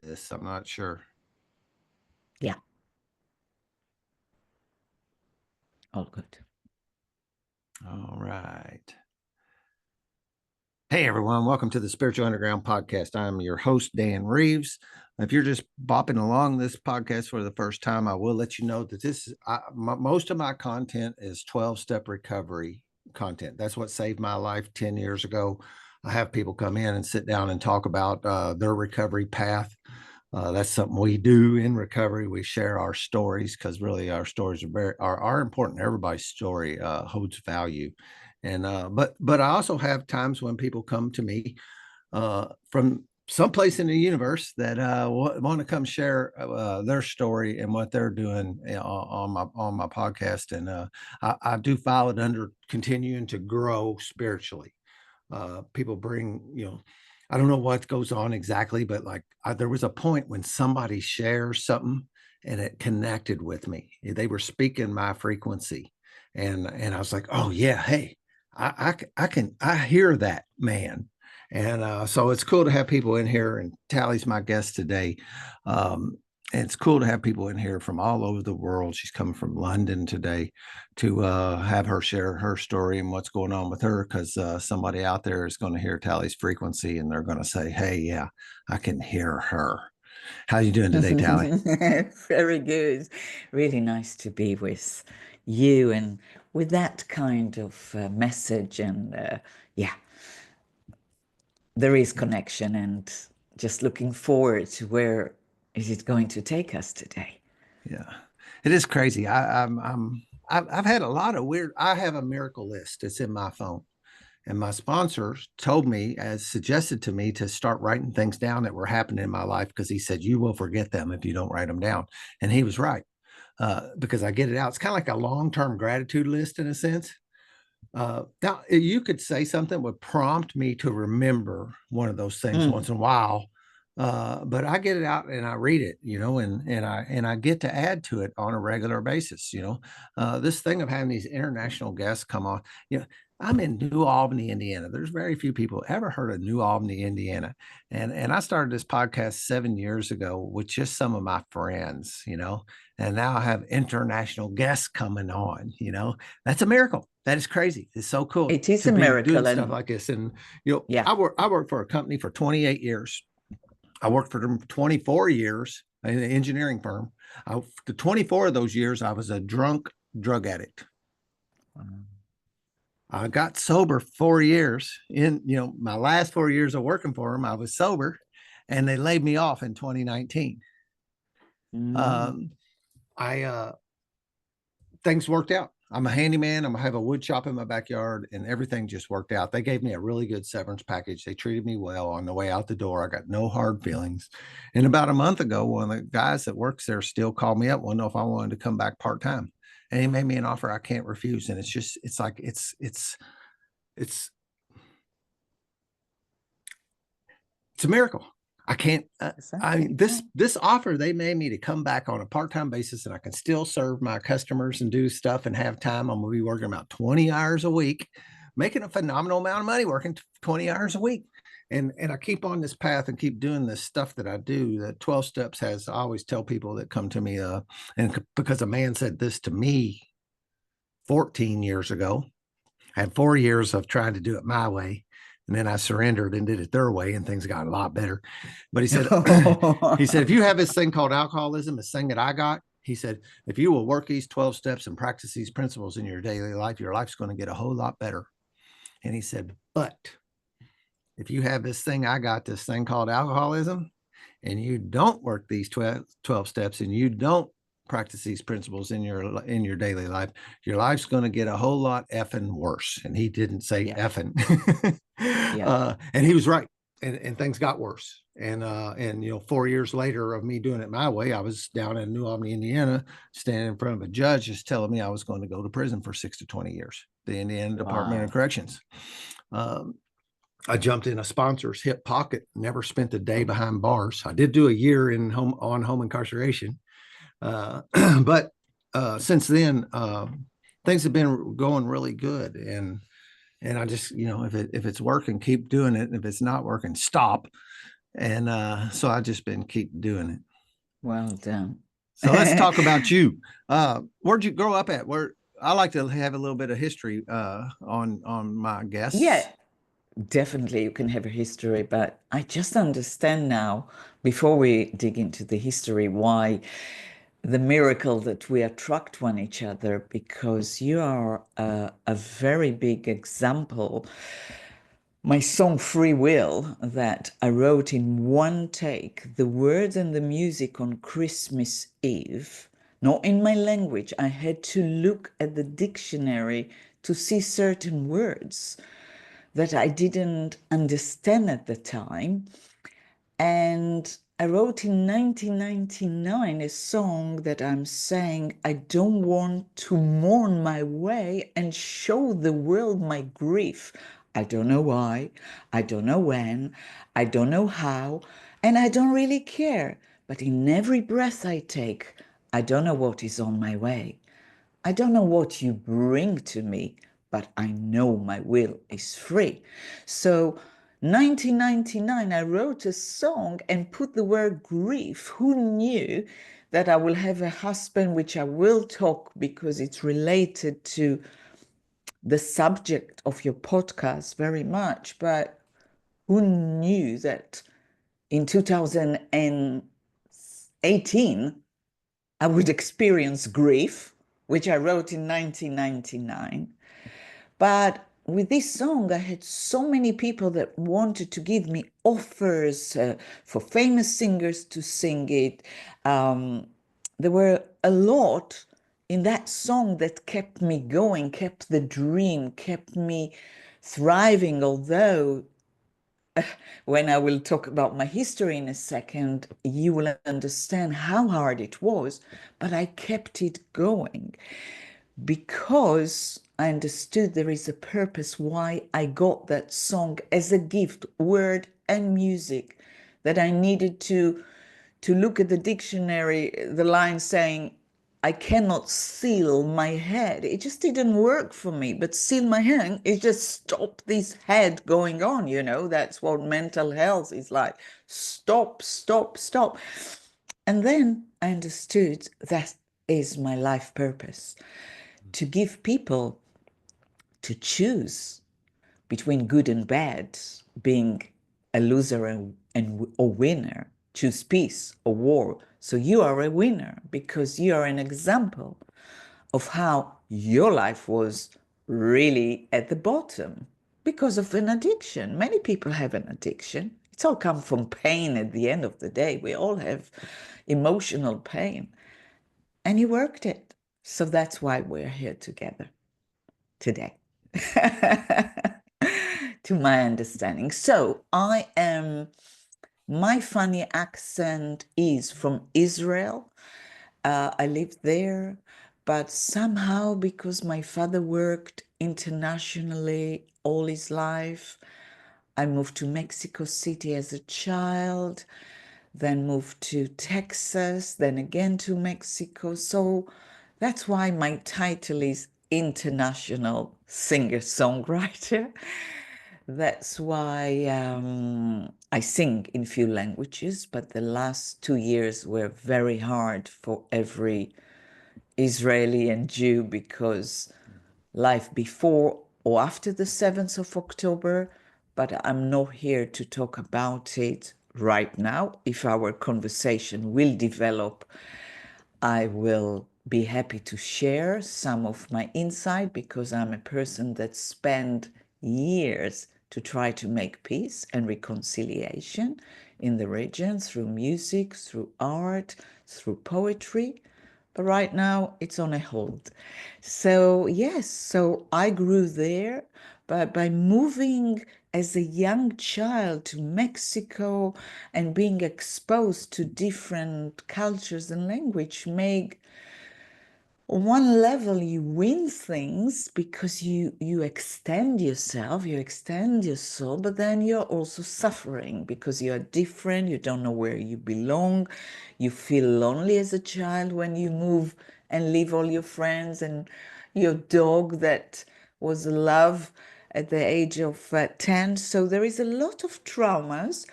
this. I'm not sure. Yeah. All good. All right. Hey, everyone. Welcome to the Spiritual Underground Podcast. I'm your host, Dan Reeves. If you're just bopping along this podcast for the first time, I will let you know that most of my content is 12-step recovery content. That's what saved my life 10 years ago. I have people come in and sit down and talk about their recovery path. That's something we do in recovery. We share our stories because really our stories are important. Everybody's story holds value. And but I also have times when people come to me from someplace in the universe that want to come share their story and what they're doing on my podcast. And I do file it under continuing to grow spiritually. People bring, I don't know what goes on exactly, but like there was a point when somebody shares something and it connected with me. They were speaking my frequency, and I was like, oh yeah, hey, I hear that, man. And so it's cool to have people in here, and Tally's my guest today. And it's cool to have people in here from all over the world. She's coming from London today to have her share her story and what's going on with her, because somebody out there is going to hear Tally's frequency and they're going to say, hey, yeah, I can hear her. How you doing today, Tally? Very good. Really nice to be with you and with that kind of message. And yeah, there is connection, and just looking forward to where is it going to take us today. Yeah, it is crazy. I've had a lot of weird. I have a miracle list. It's in my phone. And my sponsors told me, as suggested to me, to start writing things down that were happening in my life, because he said, you will forget them if you don't write them down. And he was right, because I get it out. It's kind of like a long-term gratitude list in a sense. Now, you could say something would prompt me to remember one of those things once in a while. But I get it out and I read it, and I get to add to it on a regular basis. This thing of having these international guests come on, I'm in New Albany, Indiana. There's very few people ever heard of New Albany, Indiana. And I started this podcast 7 years ago with just some of my friends, and now I have international guests coming on. That's a miracle. That is crazy. It's so cool It is to a be doing miracle. stuff And like this. And yeah. I worked for a company for 28 years. I worked for them 24 years in an engineering firm. The 24 of those years, I was a drunk drug addict. I got sober 4 years. My last 4 years of working for them, I was sober, and they laid me off in 2019. I things worked out. I'm a handyman. I have a wood shop in my backyard, and everything just worked out. They gave me a really good severance package. They treated me well on the way out the door. I got no hard feelings. And about a month ago, one of the guys that works there still called me up, wanted to know if I wanted to come back part time, and he made me an offer I can't refuse. And it's a miracle. I can't. Exactly. This offer they made me to come back on a part-time basis, and I can still serve my customers and do stuff and have time. I'm going to be working about 20 hours a week, making a phenomenal amount of money working 20 hours a week. And I keep on this path and keep doing this stuff that I do. That 12 steps has. I always tell people that come to me, and because a man said this to me 14 years ago, I had 4 years of trying to do it my way. And then I surrendered and did it their way, and things got a lot better. But he said, if you have this thing called alcoholism, this thing that I got, he said, if you will work these 12 steps and practice these principles in your daily life, your life's going to get a whole lot better. And he said, but if you have this thing, I got this thing called alcoholism, and you don't work these 12 steps, and you don't practice these principles in your daily life, your life's going to get a whole lot effing worse. And he didn't say effing. And he was right. And things got worse. And 4 years later of me doing it my way, I was down in New Albany, Indiana, standing in front of a judge just telling me I was going to go to prison for 6 to 20 years, the Indiana Department of Corrections. I jumped in a sponsor's hip pocket, never spent a day behind bars. I did do a year on home incarceration. But since then, things have been going really good. And I just, if it's working, keep doing it. And if it's not working, stop. And so I just been keep doing it. Well done. So let's talk about you. Where'd you grow up at? Where I like to have a little bit of history on my Yeah, guests. definitely you can have a history, but I just understand now, before we dig into the history, why the miracle that we attract one each other, because you are a very big example. My song Free Will, that I wrote in one take, the words and the music on Christmas Eve, not in my language. I had to look at the dictionary to see certain words that I didn't understand at the time. And I wrote in 1999 a song that I'm saying, I don't want to mourn my way and show the world my grief. I don't know why, I don't know when, I don't know how, and I don't really care. But in every breath I take, I don't know what is on my way. I don't know what you bring to me, but I know my will is free. So, 1999, I wrote a song and put the word grief. Who knew that I will have a husband, which I will talk because it's related to the subject of your podcast very much. But who knew that in 2018, I would experience grief, which I wrote in 1999. But with this song, I had so many people that wanted to give me offers for famous singers to sing it. There were a lot in that song that kept me going, kept the dream, kept me thriving, although when I will talk about my history in a second, you will understand how hard it was, but I kept it going because I understood there is a purpose why I got that song as a gift, word and music, that I needed to look at the dictionary, the line saying, I cannot seal my head. It just didn't work for me. But seal my hand, it just stopped this head going on, you know. That's what mental health is like. Stop, stop, stop. And then I understood that is my life purpose, to give people to choose between good and bad, being a loser and a winner, choose peace or war. So you are a winner because you are an example of how your life was really at the bottom because of an addiction. Many people have an addiction. It's all come from pain at the end of the day. We all have emotional pain. And you worked it. So that's why we're here together today. To my understanding. So my funny accent is from Israel. I lived there, but somehow because my father worked internationally all his life, I moved to Mexico City as a child, then moved to Texas, then again to Mexico. So that's why my title is International Singer-Songwriter. That's why I sing in few languages, but the last 2 years were very hard for every Israeli and Jew because life before or after the 7th of October, but I'm not here to talk about it right now. If our conversation will develop, I will be happy to share some of my insight because I'm a person that spent years to try to make peace and reconciliation in the region through music, through art, through poetry. But right now it's on a hold. So, yes, so I grew there, but by moving as a young child to Mexico and being exposed to different cultures and language made on one level you win things because you extend yourself, you extend your soul, but then you're also suffering because you're different, you don't know where you belong, you feel lonely as a child when you move and leave all your friends and your dog that was love at the age of 10. So there is a lot of traumas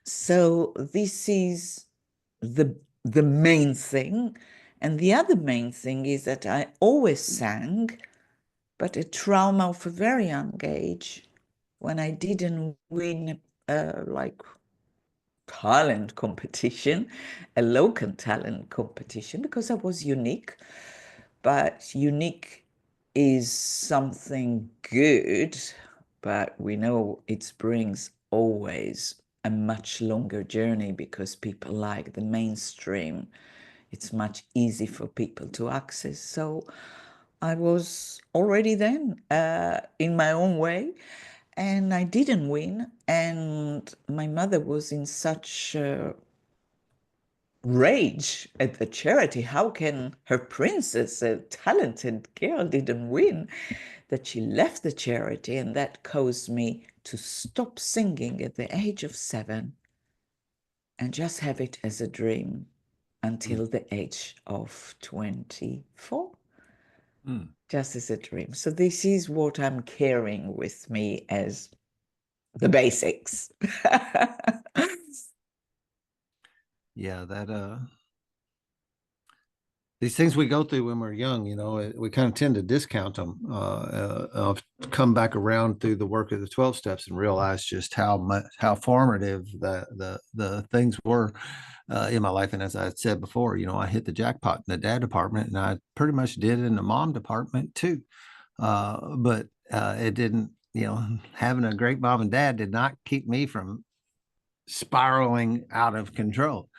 So this is the main thing. And the other main thing is that I always sang, but a trauma of a very young age when I didn't win like talent competition, a local talent competition, because I was unique. But unique is something good, but we know it brings always a much longer journey because people like the mainstream. It's much easy for people to access. So I was already then in my own way, and I didn't win. And my mother was in such rage at the charity. How can her princess, a talented girl, didn't win? That she left the charity, and that caused me to stop singing at the age of 7 and just have it as a dream Mm. until the age of 24, Mm. just as a dream. So this is what I'm carrying with me as the basics. Yeah, these things we go through when we're young, we kind of tend to discount them. I've come back around through the work of the 12 steps and realized just how formative the things were in my life. And as I said before, I hit the jackpot in the dad department, and I pretty much did in the mom department too. But it didn't, having a great mom and dad did not keep me from spiraling out of control.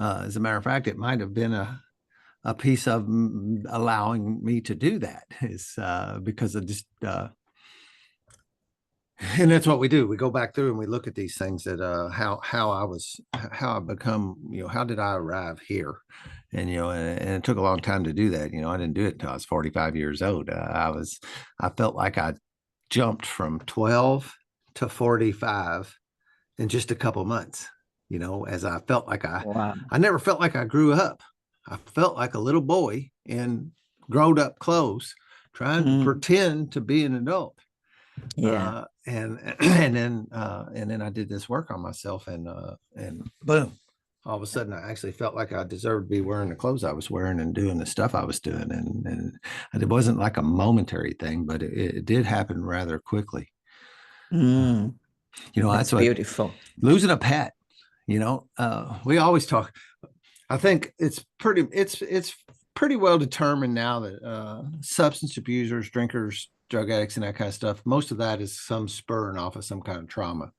As a matter of fact, it might have been a piece of allowing me to do that is because of just and that's what we do. We go back through and we look at these things that how I become, how did I arrive here? And and it took a long time to do that. I didn't do it until I was 45 years old. I felt like I jumped from 12 to 45 in just a couple months. As I felt like Wow. I never felt like I grew up. I felt like a little boy in grown up clothes trying to Mm, pretend to be an adult. yeah. And then I did this work on myself, and boom, all of a sudden I actually felt like I deserved to be wearing the clothes I was wearing and doing the stuff I was doing. And it wasn't like a momentary thing, but it did happen rather quickly. Mm, That's that's what beautiful. losing a pet, we always talk. I think it's pretty well determined now that substance abusers, drinkers, drug addicts, and that kind of stuff, most of that is some spurring off of some kind of trauma.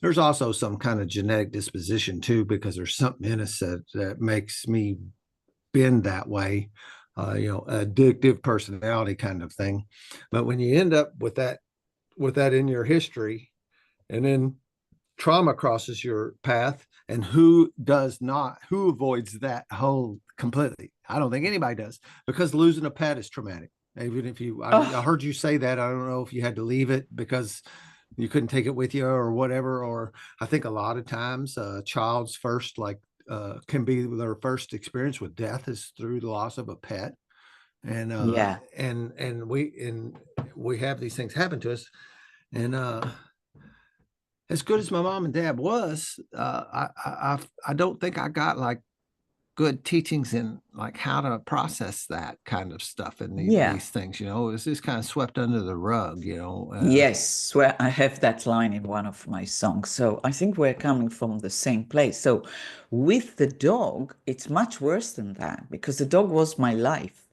There's also some kind of genetic disposition too, because there's something in us that makes me bend that way, addictive personality kind of thing. But when you end up with that in your history, and then trauma crosses your path, and who avoids that whole completely? I don't think anybody does, because losing a pet is traumatic. Even if I Oh, heard you say that, I don't know if you had to leave it because you couldn't take it with you or whatever. Or I think a lot of times a child's first, like, can be their first experience with death is through the loss of a pet. And yeah. we have these things happen to us. And as good as my mom and dad was, I don't think I got like good teachings in like how to process that kind of stuff and Yeah. these things. It was just kind of swept under the rug. Yes, where I have that line in one of my songs. So I think we're coming from the same place. So with the dog, it's much worse than that because the dog was my life.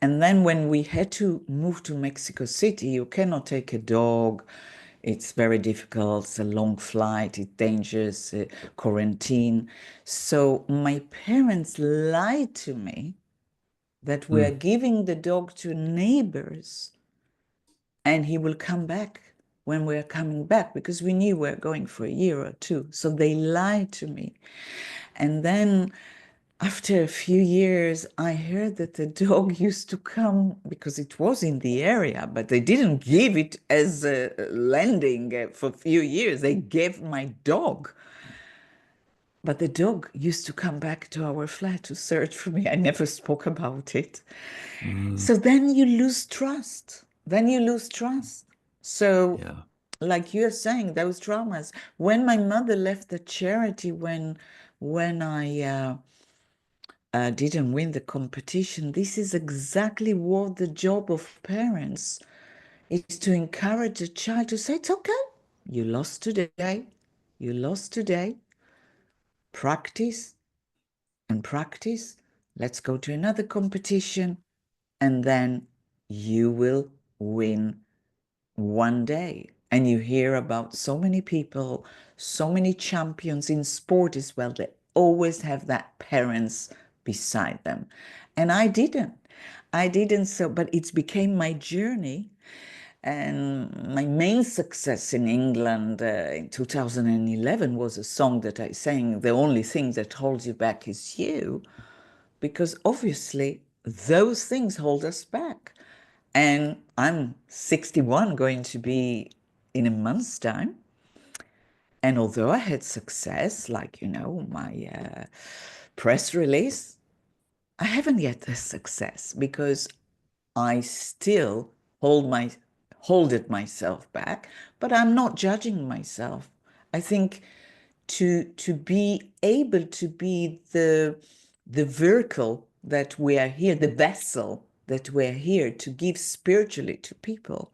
And then when we had to move to Mexico City, you cannot take a dog. It's very difficult. It's a long flight. It's dangerous. Quarantine. So my parents lied to me that we are Mm, giving the dog to neighbors and he will come back when we're coming back because we knew we're going for a year or two. So they lied to me. And then after a few years, I heard that the dog used to come because it was in the area, but they didn't give it as a lending for a few years. They gave my dog. But the dog used to come back to our flat to search for me. I never spoke about it. mm, So then you lose trust. Then you lose trust. So yeah. like you're saying, those traumas. When my mother left the charity, when I didn't win the competition, this is exactly what the job of parents is, to encourage a child to say, it's okay. You lost today. You lost today. Practice and practice. Let's go to another competition, and then you will win one day. And you hear about so many people, so many champions in sport as well, that always have that parents beside them. And I didn't. I didn't. So, but it's became my journey. And my main success in England in 2011 was a song that I sang, The Only Thing That Holds You Back Is You, because obviously those things hold us back. And I'm 61, going to be in a month's time. And although I had success, like, my press release, I haven't yet the success because I still hold it myself back, but I'm not judging myself. I think to be able to be the vehicle that we are here, the vessel that we're here to give spiritually to people,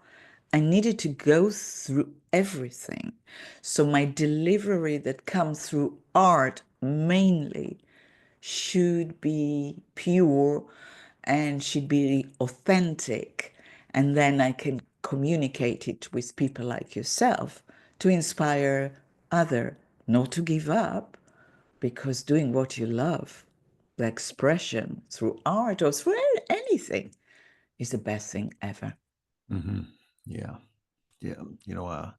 I needed to go through everything. So my delivery that comes through art mainly should be pure and should be authentic. And then I can communicate it with people like yourself to inspire other not to give up, because doing what you love, the expression through art or through anything, is the best thing ever. Mm-hmm. Yeah. Yeah.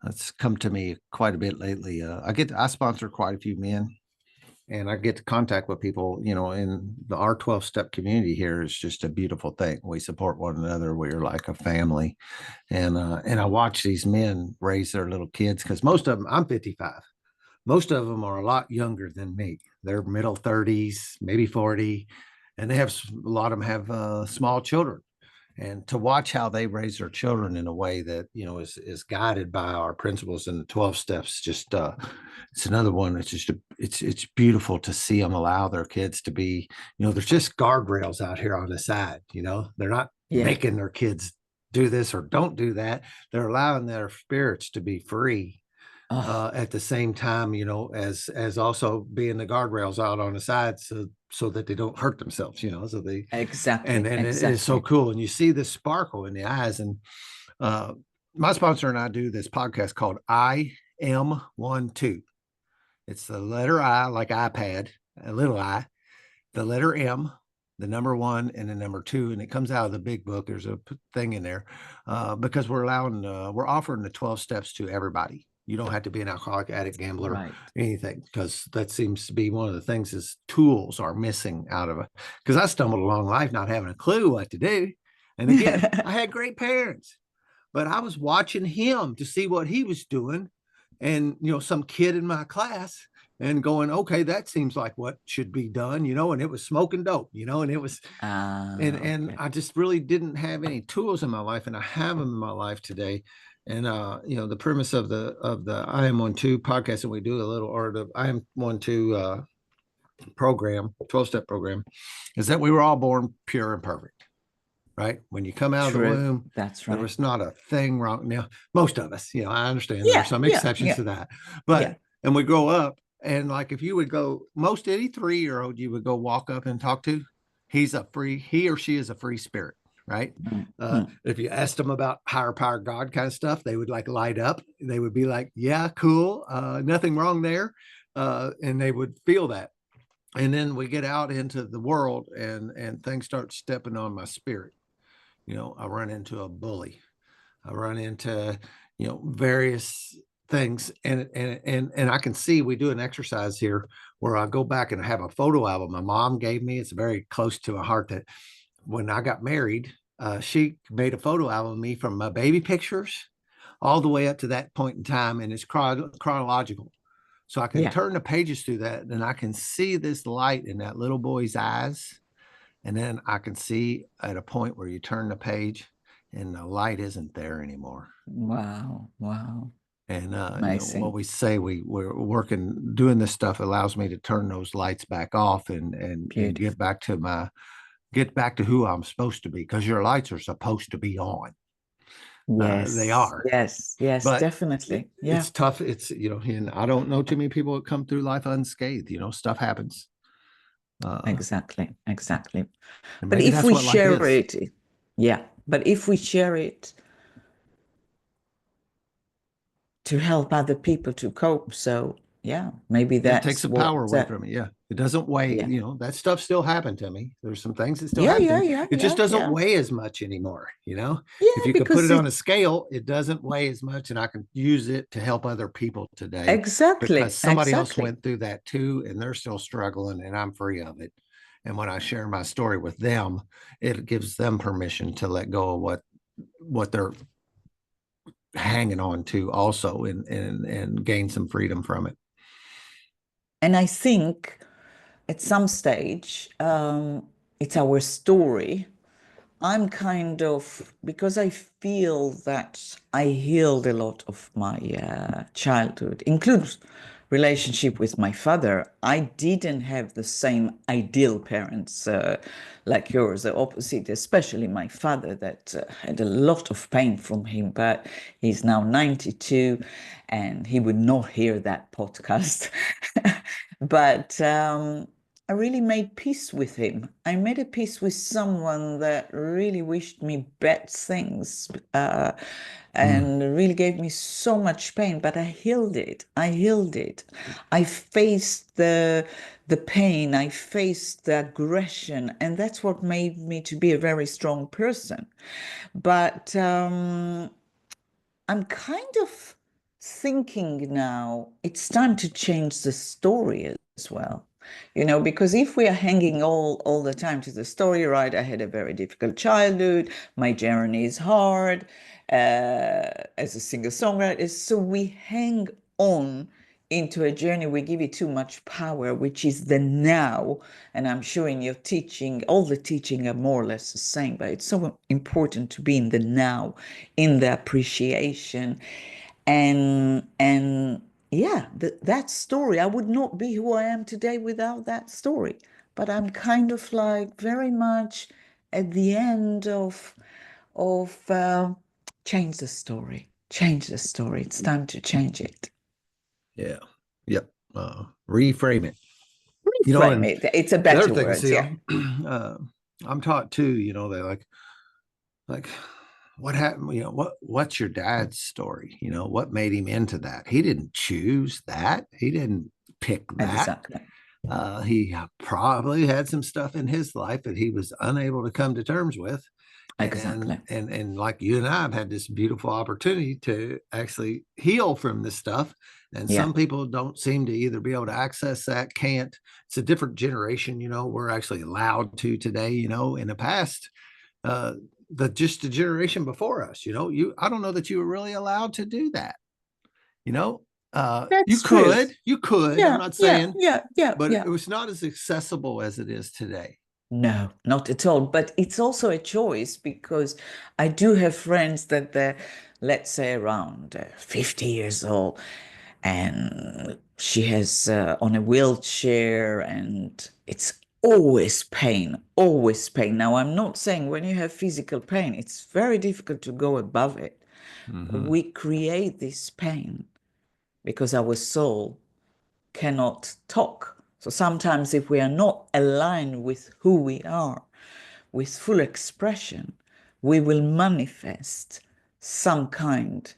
That's come to me quite a bit lately. I sponsor quite a few men, and I get to contact with people, in our 12 step community here is just a beautiful thing. We support one another. We're like a family. And I watch these men raise their little kids, because most of them, I'm 55. Most of them are a lot younger than me. They're middle 30s, maybe 40, and a lot of them have small children. And to watch how they raise their children in a way that is guided by our principles in the 12 steps, just it's another one. It's just it's beautiful to see them allow their kids to be, there's just guardrails out here on the side. They're not Yeah. making their kids do this or don't do that. They're allowing their spirits to be free, Oh, at the same time, as also being the guardrails out on the side, so that they don't hurt themselves, so they, and exactly, it is so exactly. cool. And you see this sparkle in the eyes. And uh, my sponsor and I do this podcast called I Am One Two. It's the letter I, like iPad, a little I, the letter M, the number one, and the number two, and it comes out of the big book. There's a thing in there, because we're offering the 12 steps to everybody. You don't have to be an alcoholic, addict, gambler, Right. anything, because that seems to be one of the things is tools are missing out of it. Because I stumbled along life not having a clue what to do. And again, I had great parents, but I was watching him to see what he was doing. And, some kid in my class, and going, okay, that seems like what should be done, and it was smoking dope, and it was, and Okay. I just really didn't have any tools in my life, and I have them in my life today. And the premise of the I Am One Two podcast, and we do a little, or the I Am One Two program, 12-step program, is that we were all born pure and perfect. Right? When you come out of the True. womb, That's there right. was not a thing wrong. Now, most of us, I understand there are Yeah, some yeah, exceptions yeah, to that, yeah. and we grow up, and like if you would go, most any 3-year-old you would go walk up and talk to, he or she is a free spirit, right? Mm, mm. If you asked them about higher power, God kind of stuff, they would like light up. They would be like, yeah, cool, nothing wrong there, and they would feel that. And then we get out into the world, and things start stepping on my spirit. I run into a bully. I run into, various things, and I can see we do an exercise here where I go back and I have a photo album my mom gave me. It's very close to my heart that when I got married, she made a photo album of me from my baby pictures all the way up to that point in time, and it's chronological. So I can Yeah. turn the pages through that, and I can see this light in that little boy's eyes. And then I can see at a point where you turn the page and the light isn't there anymore. Wow. Wow. And what Amazing. we say, we're working doing this stuff allows me to turn those lights back off and Beautiful. get back to who I'm supposed to be, because your lights are supposed to be on. They Yes. are, Yes. Yes. but Definitely. Yeah. it's tough. It's and I don't know too many people that come through life unscathed. Stuff happens, Exactly. Exactly. and But maybe if that's we what life share is. it, yeah. But if we share it to help other people to cope, so yeah, maybe Yeah, it takes that's the what. power away from it. Yeah, it doesn't weigh. Yeah. That stuff still happened to me. There's some things that still Yeah. happen to Yeah. me. Yeah. It just Yeah. doesn't Yeah. weigh as much anymore. If Yeah. you could put Because it on a it's scale, it doesn't weigh as much, and I can use it to help other people today, because exactly. somebody else Exactly. went through that too, and they're still struggling, and I'm free of it. And when I share my story with them, it gives them permission to let go of what they're hanging on to also, and gain some freedom from it. And I think at some stage, it's our story. I'm kind of, because I feel that I healed a lot of my childhood, includes relationship with my father. I didn't have the same ideal parents like yours, the opposite, especially my father that had a lot of pain from him, but he's now 92 and he would not hear that podcast. But I really made peace with him. I made a peace with someone that really wished me bad things Mm. and really gave me so much pain, but I healed it. I healed it. I faced the pain, I faced the aggression, and that's what made me to be a very strong person. But I'm kind of thinking now it's time to change the story as well. Because if we are hanging all the time to the story, right? I had a very difficult childhood. My journey is hard as a singer-songwriter. So we hang on into a journey. We give it too much power, which is the now. And I'm sure in your teaching, all the teaching are more or less the same, but it's so important to be in the now, in the appreciation, and yeah, that story. I would not be who I am today without that story. But I'm kind of like very much at the end of change the story. Change the story. It's time to change it. Yeah. Yep. Reframe it. Frame And it. It's a the other better thing, word. see, Yeah. I'm taught too, they like what happened, what's your dad's story? What made him into that? He didn't choose that. He didn't pick that. Exactly. He probably had some stuff in his life that he was unable to come to terms with. Exactly. And like you and I have had this beautiful opportunity to actually heal from this stuff. And Yeah. some people don't seem to either be able to access that, can't. It's a different generation, we're actually allowed to today. In the past, just the generation before us, I don't know that you were really allowed to do that. you know That's true. you could, I'm Yeah. not Yeah. saying, Yeah. Yeah. but Yeah. it was not as accessible as it is today. No, not at all. But it's also a choice because I do have friends that they're, let's say, around 50 years old, and she has on a wheelchair, and it's always pain, always pain. Now, I'm not saying when you have physical pain, it's very difficult to go above it. Mm-hmm. We create this pain because our soul cannot talk. So sometimes, if we are not aligned with who we are, with full expression, we will manifest some kind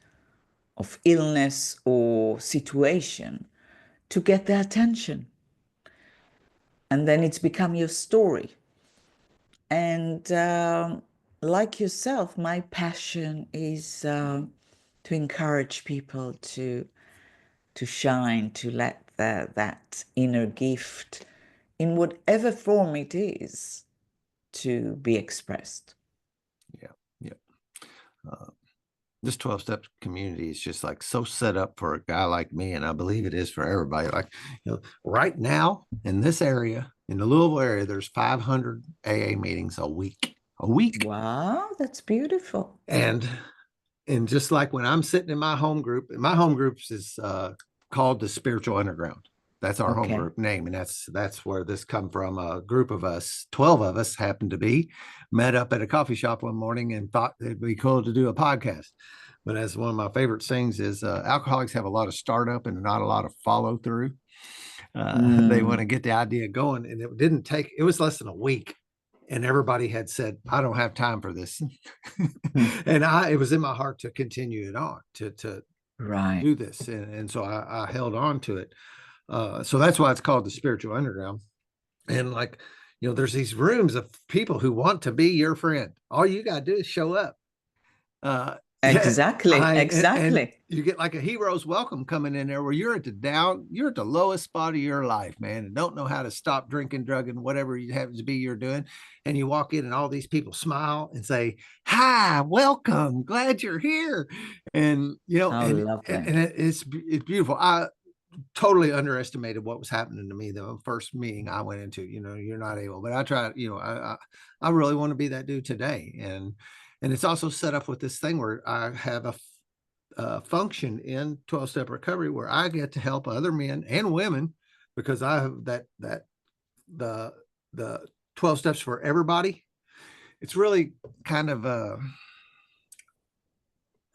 of illness or situation to get their attention. And then it's become your story. And like yourself, my passion is to encourage people to shine, to let that inner gift, in whatever form it is, to be expressed. Yeah. Yeah. uh, this 12 step community is just like so set up for a guy like me, and I believe it is for everybody. Like, right now in this area, in the Louisville area, there's 500 AA meetings a week. a week. Wow, that's beautiful. And just like when I'm sitting in my home group, and my home groups is called the Spiritual Underground. That's our home Okay. group name, and that's where this come from. A group of us, 12 of us, happened to be met up at a coffee shop one morning and thought it'd be cool to do a podcast. But as one of my favorite sayings is, alcoholics have a lot of startup and not a lot of follow through. They want Mm. to get the idea going, and it didn't take. It was less than a week, and everybody had said, "I don't have time for this," and it was in my heart to continue it on to Right. do this, and so I held on to it. So that's why it's called the Spiritual Underground. And like, there's these rooms of people who want to be your friend. All you gotta do is show up. Yeah, Exactly. and Exactly. you get like a hero's welcome coming in there where you're at the lowest spot of your life, man, and don't know how to stop drinking, drugging, whatever you happen to be you're doing. And you walk in and all these people smile and say, "Hi, welcome, glad you're here." And How lovely. it's beautiful. I totally underestimated what was happening to me the first meeting I went into. You're not able, but I tried. I really want to be that dude today, and it's also set up with this thing where I have a function in 12-step recovery where I get to help other men and women, because I have the the 12 steps for everybody. It's really kind of I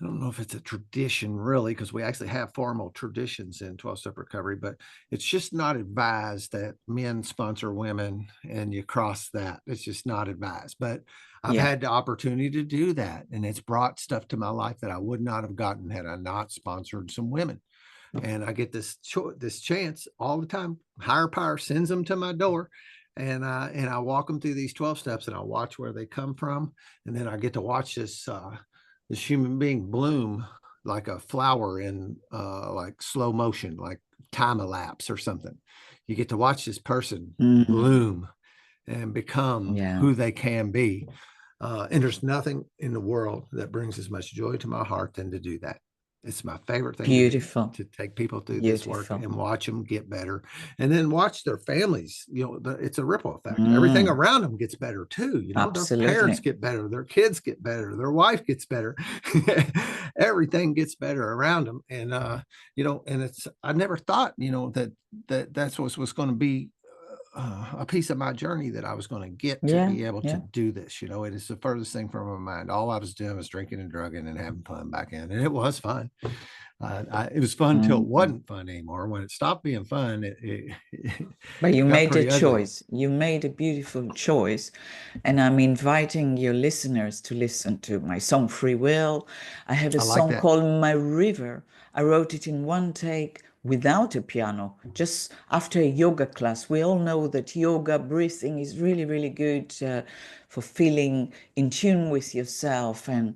don't know if it's a tradition really, because we actually have formal traditions in 12-step recovery, but it's just not advised that men sponsor women and you cross that. It's just not advised. But I've Yeah. had the opportunity to do that, and it's brought stuff to my life that I would not have gotten had I not sponsored some women. And I get this chance all the time. Higher power sends them to my door, and I walk them through these 12 steps, and I watch where they come from, and then I get to watch this human being bloom like a flower in like slow motion, like time elapse or something. You get to watch this person Mm. bloom and become Yeah. who they can be. And there's nothing in the world that brings as much joy to my heart than to do that. It's my favorite thing to do, Beautiful. to take people through this work Beautiful. and watch them get better, and then watch their families. It's a ripple effect. Everything Mm. around them gets better too. Their parents Absolutely. get better, their kids get better, their wife gets better. Everything gets better around them. And it's, I never thought, that's what was going to be a piece of my journey, that I was going to get to Yeah. be able to Yeah. do this. It is the furthest thing from my mind. All I was doing was drinking and drugging and having fun back in, and it was fun. It was fun till it Mm. wasn't fun anymore. When it stopped being fun, it But you got made a pretty ugly. choice. You made a beautiful choice. And I'm inviting your listeners to listen to my song Free Will. I have a I like song that. called My River. I wrote it in one take without a piano, just after a yoga class. We all know that yoga breathing is really, really good for feeling in tune with yourself and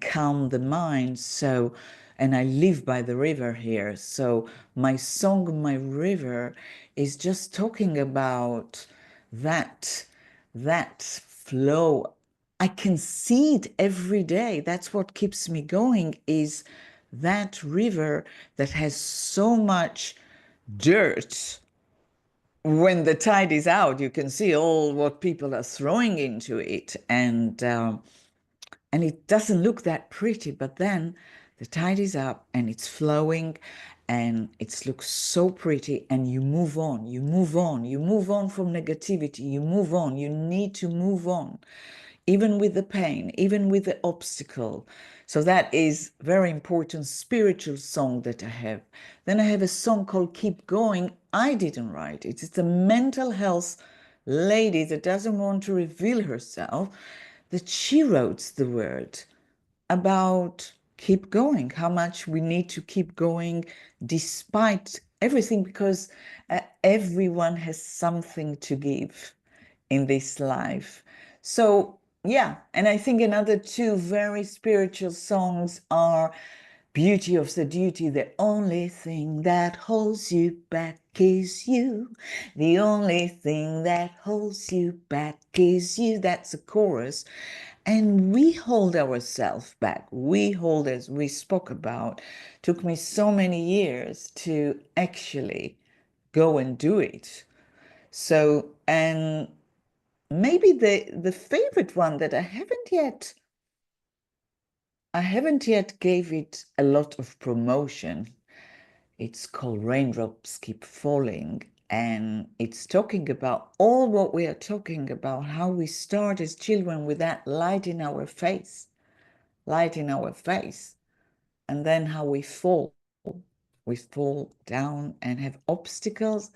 calm the mind. So, and I live by the river here. So my song, My River, is just talking about that that flow. I can see it every day. That's what keeps me going, is that river that has so much dirt. When the tide is out, you can see all what people are throwing into it, and it doesn't look that pretty, but then the tide is up and it's flowing and it looks so pretty, and you move on, you move on, you move on from negativity, you move on, you need to move on, even with the pain, even with the obstacle. So that is very important spiritual song that I have. Then I have a song called Keep Going. I didn't write it. It's a mental health lady that doesn't want to reveal herself, that she wrote the word about keep going, how much we need to keep going despite everything, because everyone has something to give in this life. So, yeah, and I think another two very spiritual songs are Beauty of the Duty, the only thing that holds you back is you. The only thing that holds you back is you. That's a chorus. And we hold ourselves back. We hold, as we spoke about, took me so many years to actually go and do it. So, and maybe the favorite one that I haven't yet gave it a lot of promotion. It's called Raindrops Keep Falling, and it's talking about all what we are talking about, how we start as children with that light in our face, and then how we fall. We fall down and have obstacles,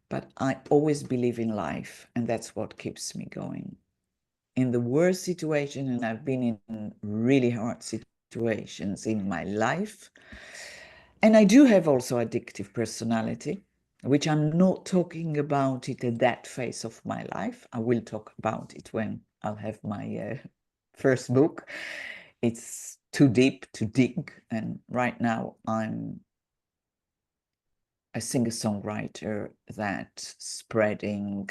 but I always believe in life, and that's what keeps me going. In the worst situation, and I've been in really hard situations in my life, and I do have also addictive personality, which I'm not talking about it at that phase of my life. I will talk about it when I'll have my first book. It's too deep to dig, and right now I'm a singer-songwriter that spreading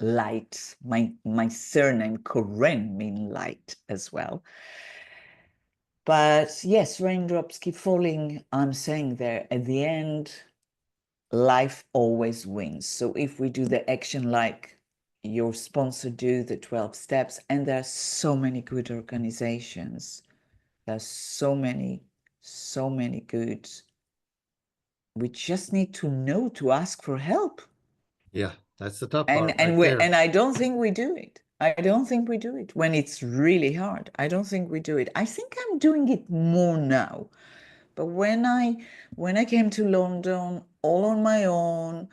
light. My surname Koren mean light as well. But yes, raindrops keep falling. I'm saying there at the end, life always wins. So if we do the action like your sponsor do, the 12 steps, and there are so many good organizations, there's so many good. We just need to know to ask for help. Yeah, that's the tough part And right we there. and I don't think we do it. I don't think we do it when it's really hard. I don't think we do it. I think I'm doing it more now. But when I came to London all on my own,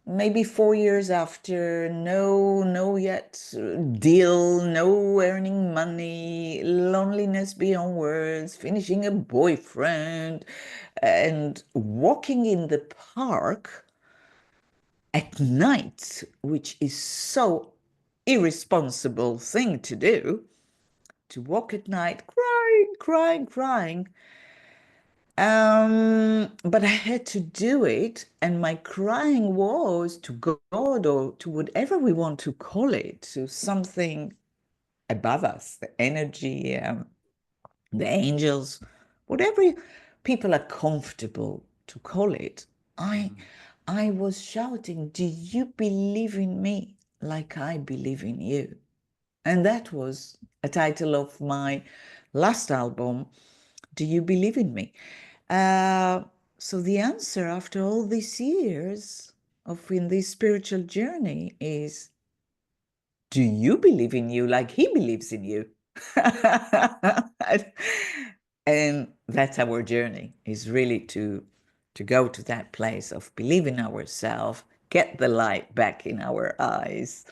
maybe 4 years after, no yet deal, no earning money, loneliness beyond words, finishing a boyfriend, and walking in the park at night, which is so irresponsible thing to do, to walk at night, crying. But I had to do it, and my crying was to God or to whatever we want to call it, to something above us, the energy, the angels, whatever people are comfortable to call it. I I was shouting, "Do you believe in me like I believe in you?" And that was a title of my last album, "Do You Believe in Me?" Uh, so the answer after all these years of in this spiritual journey is, do you believe in you like he believes in you? And that's our journey, is really to go to that place of believing ourselves, get the light back in our eyes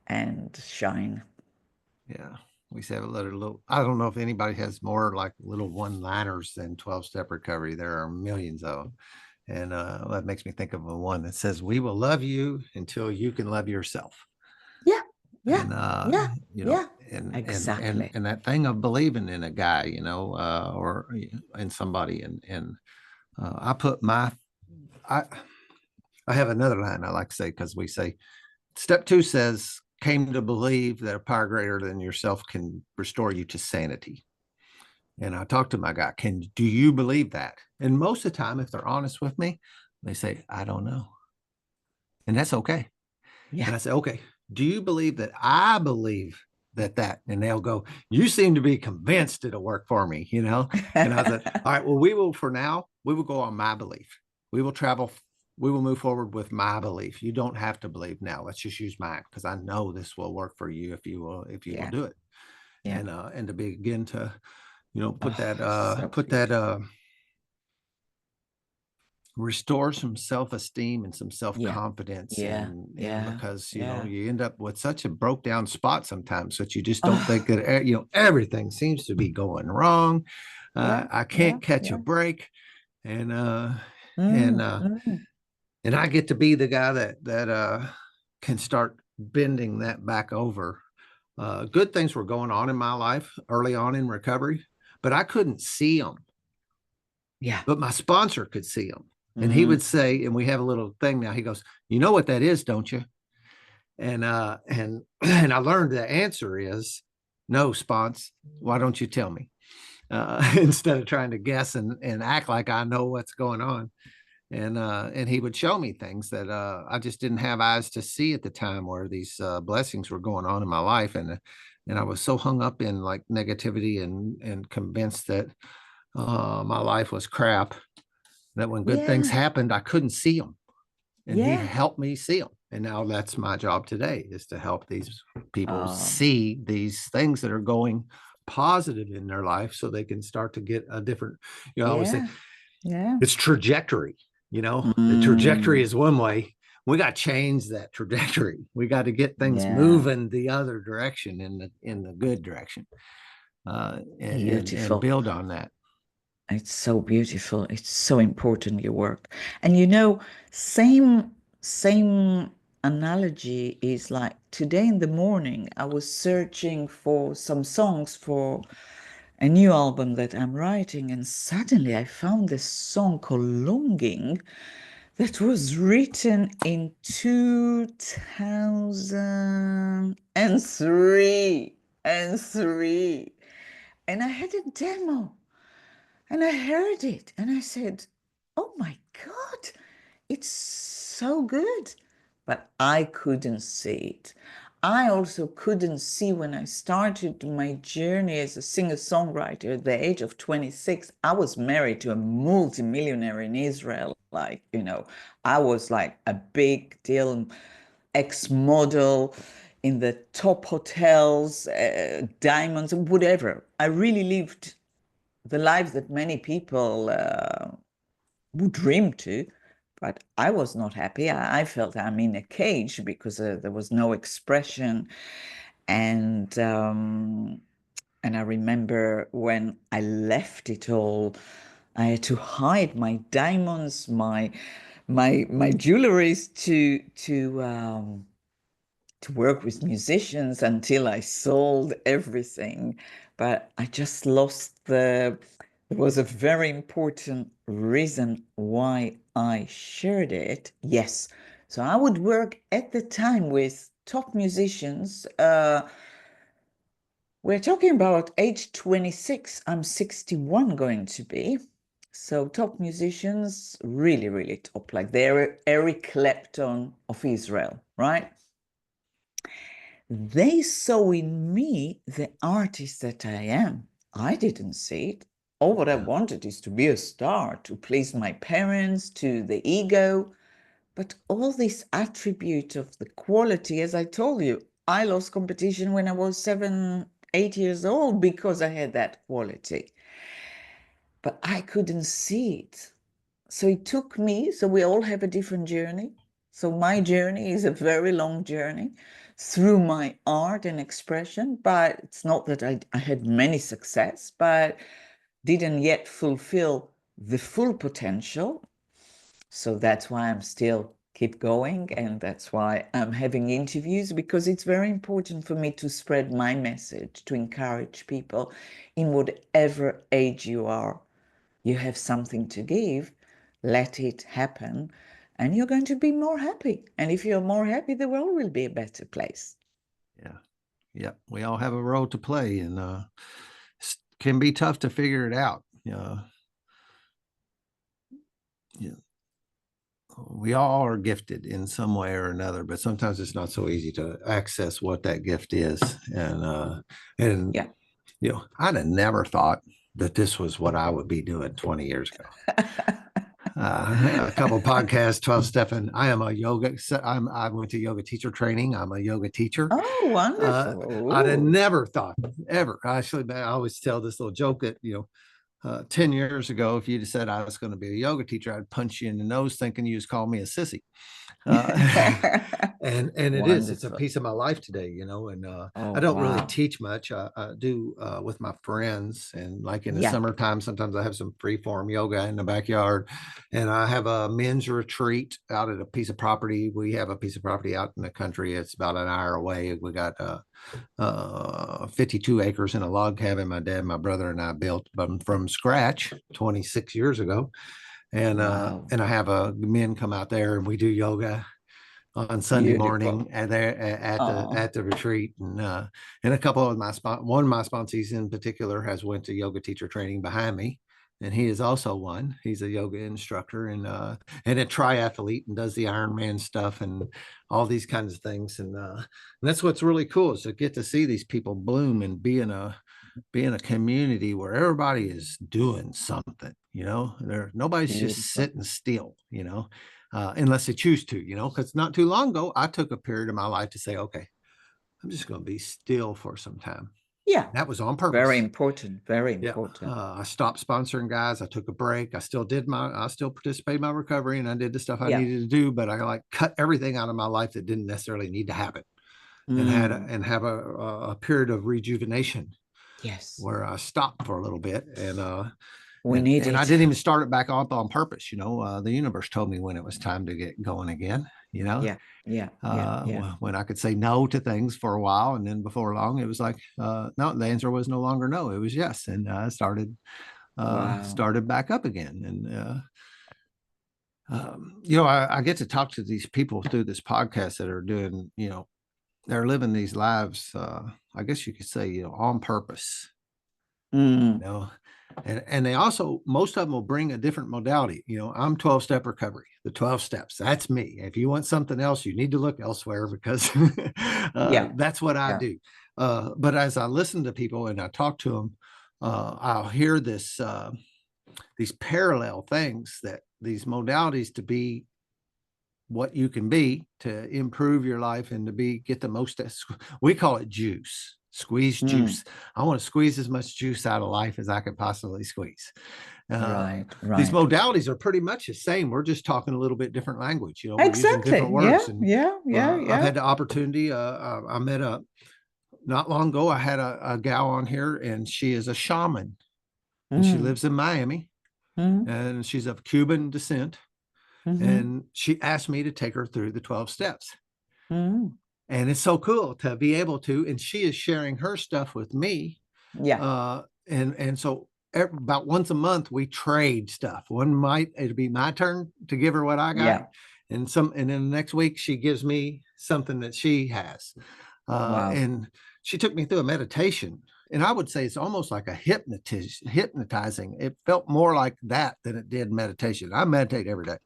and shine. Yeah. We say a little, I don't know if anybody has more like little one-liners than 12-step recovery. There are millions of them. And that makes me think of a one that says, "We will love you until you can love yourself." Yeah, yeah, And yeah, you know, yeah, exactly. and that thing of believing in a guy, you know, or in somebody, and I put my I I have another line I like to say, because we say step two says, "Came to believe that a power greater than yourself can restore you to sanity." And I talk to my guy, do you believe that? And most of the time, if they're honest with me, they say, "I don't know." And that's okay. Yeah. And I say, "Okay, do you believe that I believe that?" And they'll go, "You seem to be convinced it'll work for me, you know?" And I said, "All right, well, for now, we will go on my belief. We will travel, we will move forward with my belief. You don't have to believe now. Let's just use mine, because I know this will work for you if you will Yeah, do it." yeah. And to begin to, Oh, so put that beautiful. restore some self-esteem and some Yeah, self-confidence, yeah, and yeah, because yeah. you end up with such a broke down spot sometimes that you just don't think Oh, that everything seems to be going wrong. yeah, I yeah, can't catch a yeah. break, and and Mm, uh mm. and I get to be the guy that can start bending that back over. Good things were going on in my life early on in recovery, but I couldn't see them. Yeah. But my sponsor could see them. And he Mm, would say, and we have a little thing now, he goes, "You know what that is, don't you?" And I learned the answer is no, spons. Why don't you tell me? Instead of trying to guess and act like I know what's going on. and he would show me things that I just didn't have eyes to see at the time, where these blessings were going on in my life, and I was so hung up in like negativity and convinced that my life was crap, that when good things Yeah. happened, I couldn't see them, and he Yeah. helped me see them. And now that's my job today, is to help these people Oh, see these things that are going positive in their life, so they can start to get a different, I always say yeah. Yeah. it's trajectory. The trajectory Mm, is one way. We got to change that trajectory. We got to get things yeah. moving the other direction, in the good direction, and Beautiful. build on that. It's so beautiful. It's so important, your work. And you know, same analogy is like today in the morning, I was searching for some songs for a new album that I'm writing, and suddenly I found this song called Longing that was written in 2003 and three. And I had a demo. And I heard it and I said, oh my God, it's so good. But I couldn't see it. I also couldn't see when I started my journey as a singer-songwriter at the age of 26. I was married to a multimillionaire in Israel. I was like a big deal ex-model in the top hotels, diamonds, whatever. I really lived the life that many people would dream to, but I was not happy. I felt I'm in a cage because there was no expression, and um, and I remember when I left it all, I had to hide my diamonds, my jewelries to work with musicians until I sold everything. But I just lost there was a very important reason why I shared it. Yes. So I would work at the time with top musicians. We're talking about age 26. I'm 61 going to be. So top musicians, really, really top, like they're Eric Clapton of Israel, right? They saw in me the artist that I am. I didn't see it. All what I Yeah. wanted is to be a star, to please my parents, to the ego. But all this attribute of the quality, as I told you, I lost competition when I was 7, 8 years old because I had that quality. But I couldn't see it. So it took me, so we all have a different journey. So my journey is a very long journey through my art and expression, but it's not that I had many success, but didn't yet fulfill the full potential. So that's why I'm still keep going, and that's why I'm having interviews, because it's very important for me to spread my message, to encourage people in whatever age you are. You have something to give, let it happen, and you're going to be more happy. And if you're more happy, the world will be a better place. Yeah. Yeah. We all have a role to play, and can be tough to figure it out. Yeah. We all are gifted in some way or another, but sometimes it's not so easy to access what that gift is. And Yeah. I'd have never thought that this was what I would be doing 20 years ago. A couple of podcasts, 12 Stefan. I am a yoga. I went to yoga teacher training. I'm a yoga teacher. Oh, Uh, wonderful. I'd have Ooh. never thought ever. Actually, I always tell this little joke that 10 years ago, if you'd said I was going to be a yoga teacher, I'd punch you in the nose thinking you was calling me a sissy. Uh, and it's a Wonderful. piece of my life today, and Oh, I don't really wow. teach much. I do with my friends, and like in the Yeah. summertime, sometimes I have some free form yoga in the backyard, and I have a men's retreat out at a piece of property. We have a piece of property out in the country. It's about an hour away. We got 52 acres in a log cabin my dad, my brother, and I built from scratch 26 years ago. Wow. And I have men come out there, and we do yoga on Sunday Beautiful. morning at the Oh, retreat. And a couple of one of my sponsees in particular has went to yoga teacher training behind me. and he is also one. He's a yoga instructor and a triathlete and does the Ironman stuff and all these kinds of things. And that's what's really cool, is to get to see these people bloom and be in a community where everybody is doing something. Nobody's just Beautiful. sitting still. Unless they choose to. Because not too long ago, I took a period of my life to say, okay, I'm just going to be still for some time. Yeah. That was on Very purpose. important. Very Yeah. important. I stopped sponsoring guys. I took a break. I still participated in my recovery and I did the stuff I Yeah. needed to do, but I like cut everything out of my life that didn't necessarily need to happen, and have a period of rejuvenation Yes. where I stopped for a little bit, We need and I it. didn't even start it back up on purpose. The universe told me when it was time to get going again. Yeah. Yeah. Yeah. Yeah. When I could say no to things for a while, and then before long, it was like, no, the answer was no longer no, it was yes, and I Wow. started back up again. I get to talk to these people through this podcast that are doing, they're living these lives. I guess you could say, on purpose. Mm. You know, and they also, most of them will bring a different modality. I'm 12-step recovery, the 12 steps. That's me. If you want something else, you need to look elsewhere, because Yeah. that's what I Yeah. do. But as I listen to people and I talk to them, I'll hear these parallel things, that these modalities to be what you can be, to improve your life and to get the most. We call it juice. Squeeze Mm. juice. I want to squeeze as much juice out of life as I could possibly squeeze. Right. These Right. modalities are pretty much the same. We're just talking a little bit different language. We're using different Exactly. words. Yeah. And Yeah. Yeah. I've Yeah. had the opportunity. I met not long ago, I had a gal on here, and she is a shaman, and she Mm. lives in Miami, Mm. and she's of Cuban descent. Mm-hmm. And she asked me to take her through the 12 steps. Mm. And it's so cool to be able to, and she is sharing her stuff with me. Yeah. And so about once a month we trade stuff. It'll be my turn to give her what I got, Yeah. and then the next week she gives me something that she has. Wow. And she took me through a meditation, and I would say it's almost like a hypnotizing. It felt more like that than it did meditation. I meditate every day.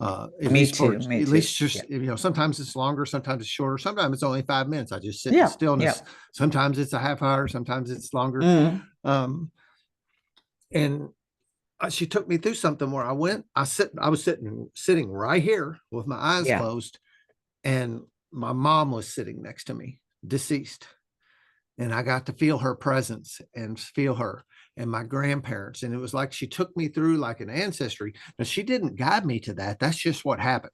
At Me least for too. Me at too. least Yeah. just, sometimes it's longer, sometimes it's shorter, sometimes it's only 5 minutes. I just sit in Yeah. stillness. Yeah. Sometimes it's a half hour, sometimes it's longer. Mm. um and she took me through something where I was sitting right here with my eyes Yeah. closed, and my mom was sitting next to me, deceased, and I got to feel her presence and feel her, and my grandparents, and it was like she took me through like an ancestry. Now, she didn't guide me to that. That's just what happened.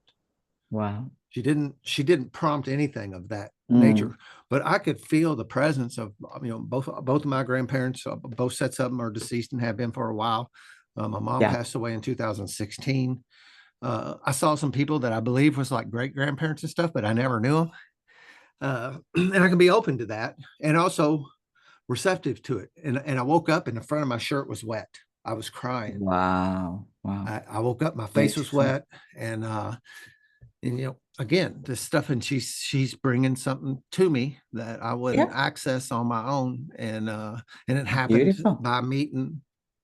Wow. She didn't prompt anything of that Mm. nature, but I could feel the presence of, both of my grandparents. Both sets of them are deceased and have been for a while. My mom Yeah. passed away in 2016. I saw some people that I believe was like great grandparents and stuff, but I never knew them. And I can be open to that, and also receptive to it. And I woke up and the front of my shirt was wet. I was crying. Wow. Wow. I woke up, my face was Beautiful. wet, and again, this stuff, and she's bringing something to me that I wouldn't Yeah. access on my own, and it happened Beautiful. by meeting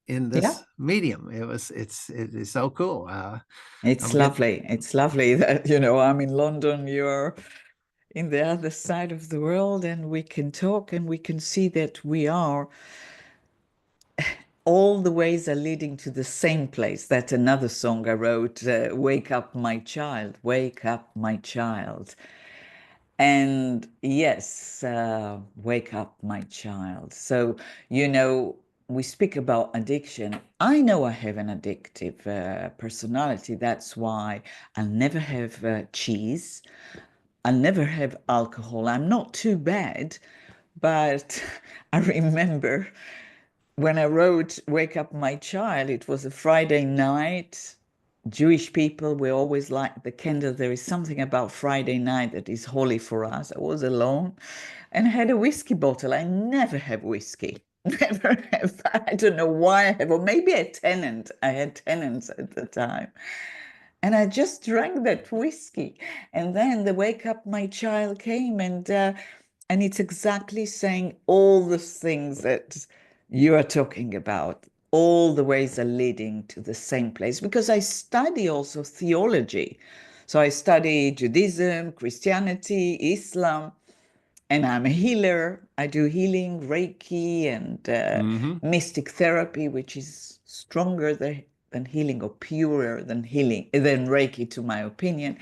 in Yeah. this medium. It is so cool. It's I'm getting lovely. It's lovely that, I'm in London, you're in the other side of the world, and we can talk and we can see that we are, all the ways are leading to the same place. That's another song I wrote, Wake Up My Child, Wake Up My Child. And yes, wake up my child. So, we speak about addiction. I know I have an addictive personality. That's why I never have cheese. I never have alcohol. I'm not too bad, but I remember when I wrote Wake Up My Child, it was a Friday night. Jewish people, we always light the candle. There is something about Friday night that is holy for us. I was alone and I had a whiskey bottle. I never have whiskey. Never have. I don't know why I have, or maybe a tenant. I had tenants at the time. And I just drank that whiskey. And then the Wake Up My Child came, and it's exactly saying all the things that you are talking about. all the ways are leading to the same place, because I study also theology. So I study Judaism, Christianity, Islam, and I'm a healer. I do healing, Reiki, and mystic therapy, which is stronger than healing, or purer than healing, than Reiki, to my opinion.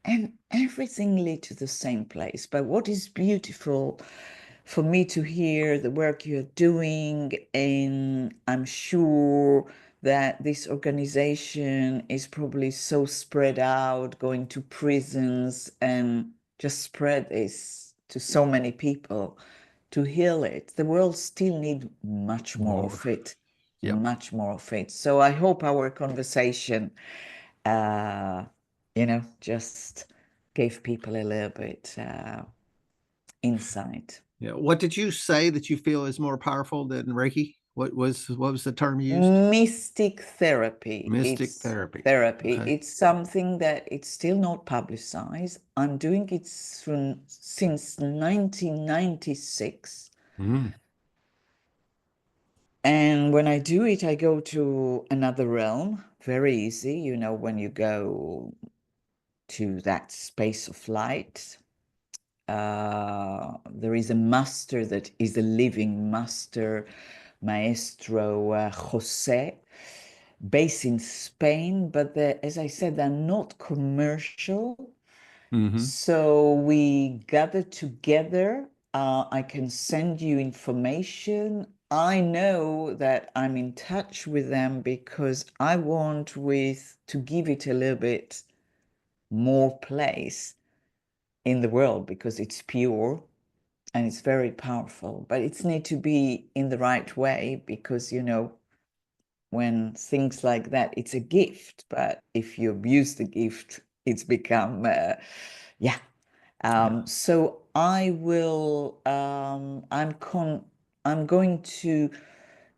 And everything leads to the same place. But what is beautiful for me to hear the work you're doing, and I'm sure that this organization is probably so spread out, going to prisons and just spread this to so many people to heal it. The world still needs much more More. of it, Yep. much more of it. So I hope our conversation, uh, just gave people a little bit insight. Yeah. What did you say that you feel is more powerful than Reiki? What was the term used? Mystic therapy. Mystic It's therapy. therapy. Okay. It's something that it's still not publicized. I'm doing it since 1996. Mm. And when I do it, I go to another realm. Very easy, when you go to that space of light. There is a master that is a living master, Maestro Jose, based in Spain, but as I said, they're not commercial. Hmm. So we gather together. I can send you information. I know that I'm in touch with them because I want to give it a little bit more place in the world, because it's pure and it's very powerful, but it's need to be in the right way, because when things like that, it's a gift, but if you abuse the gift, it's become yeah. Yeah. So I will I'm going to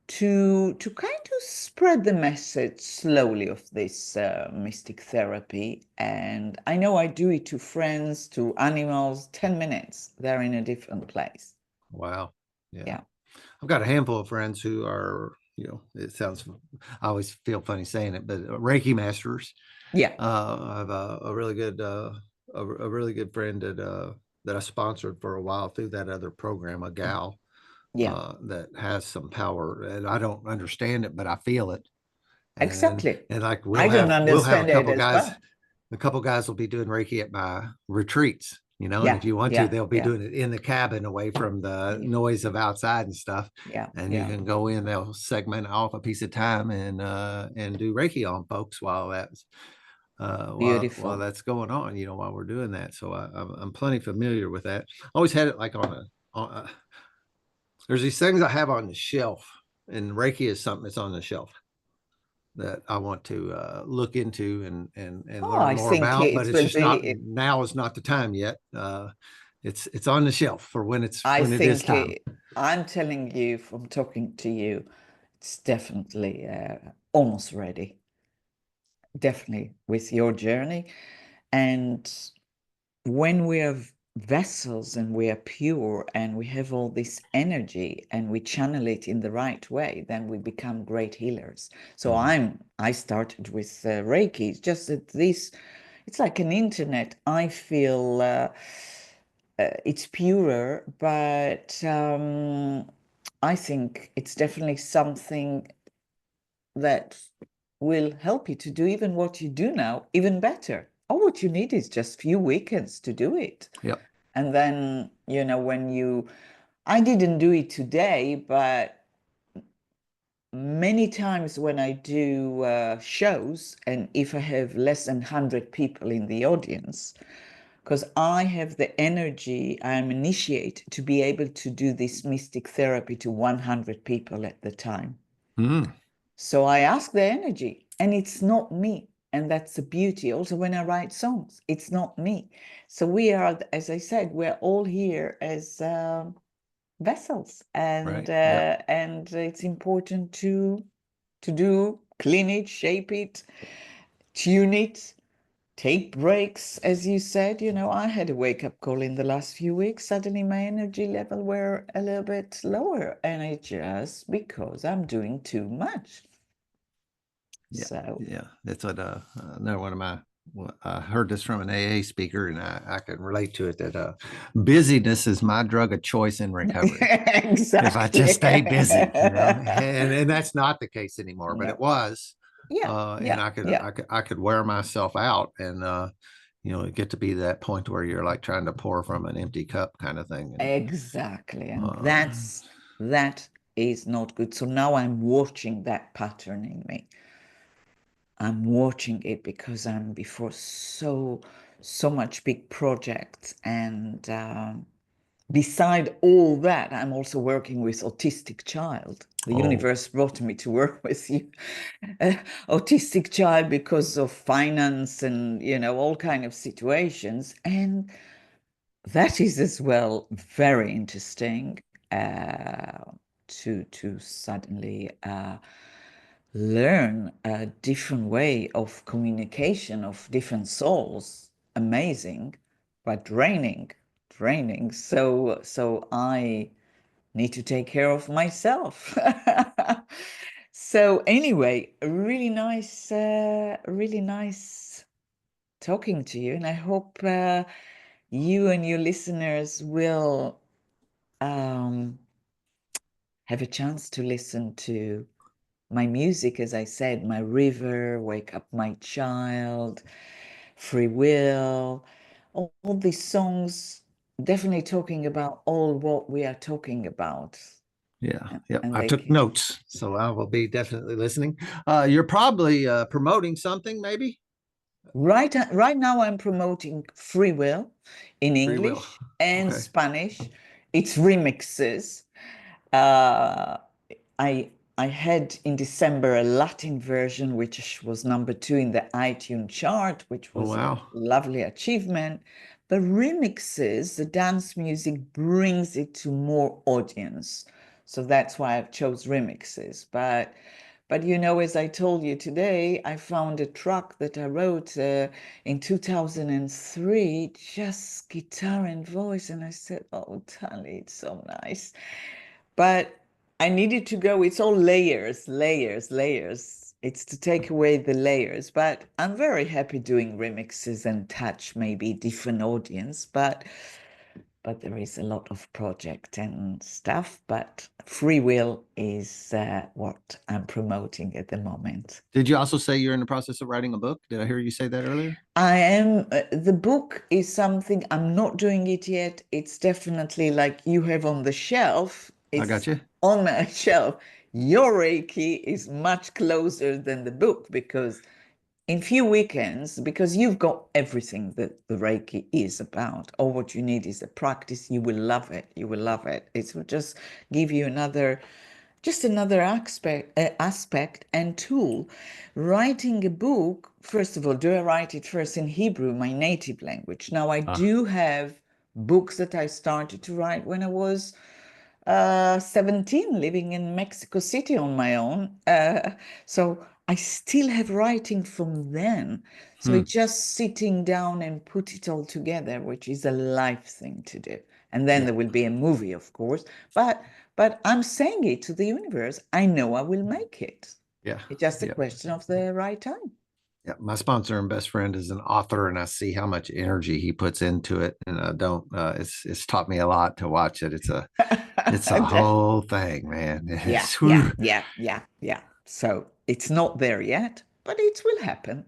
kind of spread the message slowly of this mystic therapy. And I know I do it to friends, to animals, 10 minutes, they're in a different place. Wow. Yeah. Yeah. I've got a handful of friends who are, it sounds, I always feel funny saying it, but Reiki masters. Yeah. I have a really good, a really good friend that I sponsored for a while through that other program, a gal Yeah. that has some power, and I don't understand it, but I feel it. And Exactly. like I don't we'll have understand it as well. a couple guys will be doing Reiki at my retreats, and Yeah. if you want to, Yeah. they'll be Yeah. doing it in the cabin away from the Yeah. noise of outside and stuff. Yeah. And you Yeah. can go in, they'll segment off a piece of time and do Reiki on folks while Beautiful. that's going on, while we're doing that. So I'm plenty familiar with that. Always had it like there's these things I have on the shelf, and Reiki is something that's on the shelf that I want to look into and Oh, learn I more think about, but it it's will just not be, now is not the time yet. It's on the shelf for when I it is think time. I'm telling you from talking to you, it's definitely almost ready. Definitely with your journey. And when we are vessels and we are pure and we have all this energy and we channel it in the right way, then we become great healers. So Mhm. I started with Reiki. It's just that it's like an internet. I feel it's purer, but I think it's definitely something that will help you to do even what you do now even better. All what you need is just few weekends to do it. Yep. And then, I didn't do it today, but many times when I do shows, and if I have less than 100 people in the audience, because I have the energy, I'm initiated to be able to do this mystic therapy to 100 people at the time. Mm. So I ask the energy, and it's not me. And that's the beauty. Also, when I write songs, it's not me. So we are, as I said, we're all here as vessels, Right. Yep. and it's important to do, clean it, shape it, tune it, take breaks, as you said. I had a wake-up call in the last few weeks. Suddenly my energy level were a little bit lower, and it's just because I'm doing too much. Yeah, So yeah, that's what another one of my. I heard this from an AA speaker, and I can relate to it. That busyness is my drug of choice in recovery. If I just exactly. stay busy, and that's not the case anymore, but it No. was, Yeah, and yeah, yeah. I could wear myself out, and get to be that point where you're like trying to pour from an empty cup, kind of thing. And Exactly. And uh, that is not good. So now I'm watching that pattern in me. I'm watching it because I'm before so much big projects, and beside all that, I'm also working with autistic child. The oh universe brought me to work with you, autistic child, because of finance and all kind of situations, and that is as well very interesting to suddenly learn a different way of communication of different souls. Amazing, but draining. So I need to take care of myself. So anyway, really nice talking to you, and I hope you and your listeners will have a chance to listen to my music, as I said, My River, Wake Up My Child, Free Will, all these songs definitely talking about all what we are talking about. yeah, yep. And I they took can. notes, so I will be definitely listening. You're probably promoting something, maybe. Right now, I'm promoting Free Will in Free will. English and Okay. Spanish. It's remixes. Uh, I I had in December a Latin version, which was number 2 in the iTunes chart, which Oh was a wow. lovely achievement. But remixes, the dance music brings it to more audience. So that's why I've chose remixes. But as I told you today, I found a track that I wrote in 2003, just guitar and voice, and I said, "Oh, Tali, it's so nice." But I needed to go, it's all layers, layers, layers. It's to take away the layers. But I'm very happy doing remixes and touch maybe different audience. But there is a lot of project and stuff. But Free Will is what I'm promoting at the moment. Did you also say you're in the process of writing a book? Did I hear you say that earlier? I am, the book is something, I'm not doing it yet. It's definitely like you have on the shelf. I got It's you. on my shelf. Your Reiki is much closer than the book, because in few weekends, because you've got everything that the Reiki is about. All what you need is a practice. You will love it. You will love it. It will just give you another aspect and tool. Writing a book, first of all, do I write it first in Hebrew, my native language? Now, I Ah, do have books that I started to write when I was 17, living in Mexico City on my own. So I still have writing from then. So hmm. it's just sitting down and put it all together, which is a life thing to do. And then Yeah, there will be a movie, of course. But I'm saying it to the universe. I know I will make it. yeah, It's just a yeah, question of the right time. yeah. My sponsor and best friend is an author, and I see how much energy he puts into it. And I don't. It's taught me a lot to watch it. It's a whole thing, man. Yeah, It's yeah, whew. yeah, yeah, yeah. So it's not there yet, but it will happen.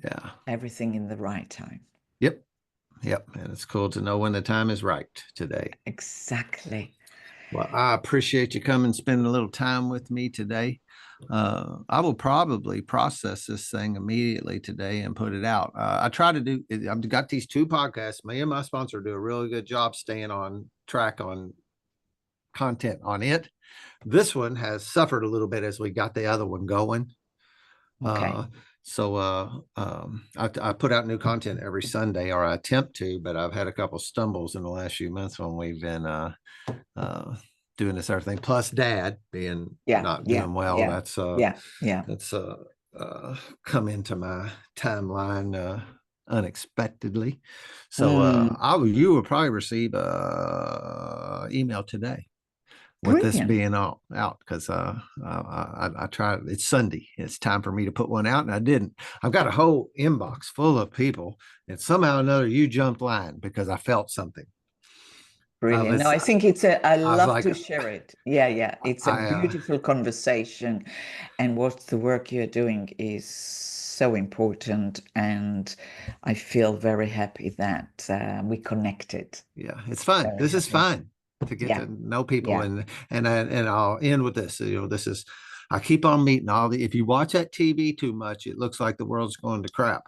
Yeah. Everything in the right time. Yep. Yep. And it's cool to know when the time is right today. Exactly. Well, I appreciate you coming and spending a little time with me today. I will probably process this thing immediately today and put it out. I try to do. I've got these 2 podcasts. Me and my sponsor do a really good job staying on track on content on it. This one has suffered a little bit as we got the other one going. Okay. Uh, I put out new content every Sunday, or I attempt to, but I've had a couple stumbles in the last few months when we've been uh, doing this other thing. Plus, Dad being Yeah, not yeah, doing well. yeah, yeah, yeah. That's come into my timeline. unexpectedly. So Mm, you will probably receive a email today with this brilliant. being all out because I tried. It's Sunday. It's time for me to put one out, and I didn't. I've got a whole inbox full of people, and somehow or another you jumped line because I felt something. I Brilliant. No, was I think I I was love like to share it. Yeah, yeah. It's a I beautiful conversation. And what the work you're doing is so important. And I feel very happy that we connected. yeah, it's fun. Very This is happy. fun to get Yeah, to know people, yeah. and I'll end with this. This is I keep on meeting all the. If you watch that TV too much, it looks like the world's going to crap.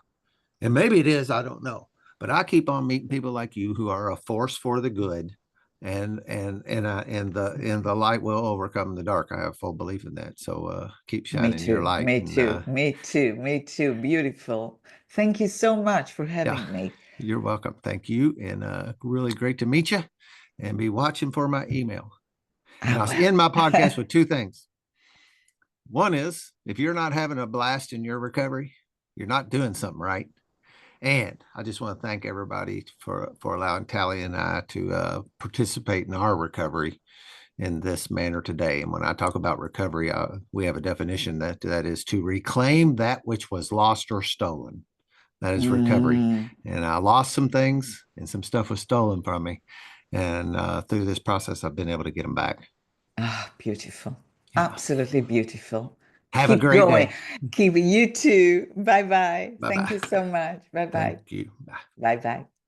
And maybe it is, I don't know. But I keep on meeting people like you who are a force for the good, and the light will overcome the dark. I have full belief in that. So keep Me shining your too. light, Me and too. Me too. Me too. Beautiful. Thank you so much for yeah, having me. you're welcome. Thank you, and really great to meet you. And be watching for my email. And Ah, I'll end my podcast with two things. One is if you're not having a blast in your recovery, you're not doing something right. And I just want to thank everybody for allowing Tally and I to participate in our recovery in this manner today. And when I talk about recovery, we have a definition that is to reclaim that which was lost or stolen. That is recovery. mm. And I lost some things, and some stuff was stolen from me. And through this process, I've been able to get them back. Ah, beautiful. Yeah. Absolutely beautiful. Have a Keep great going. day. Keep you too. Bye bye. Bye Thank bye. you so much. Bye bye. Thank you. Bye. Bye bye.